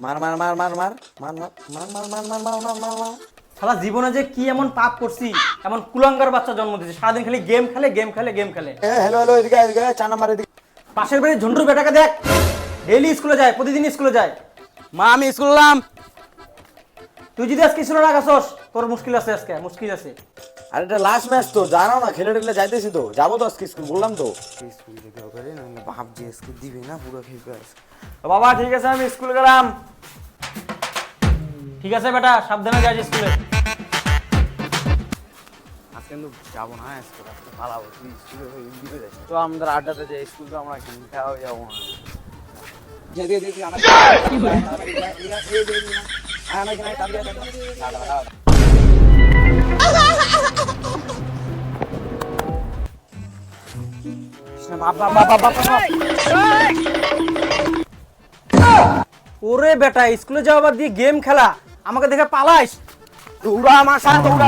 মার মার মার মার মার মার মার মার মার মার মার মার মার মার মার। শালা জীবনে যে কি এমন পাপ করছি, এমন কুলাঙ্গার বাচ্চা জন্ম দিয়েছে, সারাদিন খালি গেম খেলে গেম খেলে গেম খেলে। হ্যালো হ্যালো, এদিকে এদিকে 4 নাম্বার এদিকে। পাশের বাড়ির ঝন্টুর বেটাকে দেখ, ডেইলি স্কুলে যায়, প্রতিদিন স্কুলে যায়। মা আমি স্কুল গেলাম। তুই যদি আজকে স্কুলে না গেছস, তোর মুশকিল আছে, আজকে মুশকিল আছে। আর এটা লাস্ট ম্যাচ তো, জানো না, খেলে টেলে যাইতেছি তো, যাবো তো আজকে স্কুল, বললাম তো। স্কুল যেতে হবে না, বাপ যে স্কুল দিবে না পুরো খেয়ে আছে। বাবা ঠিক আছে, আমি স্কুল গেলাম। ঠিক আছে বেটা, সাবধানে যাস স্কুলে। আজকে কিন্তু যাবো না স্কুল, আজকে পালাবো। তুই স্কুলে দিবে যাস তো, আমাদের আড্ডাতে যে স্কুল তো আমরা খাওয়া যাবো না। ওরে বেটা, স্কুলে যাওয়া বাদ দিয়ে গেম খেলা, আমাকে দেখে পালাইস? দৌড়া আমার সাথে দৌড়া।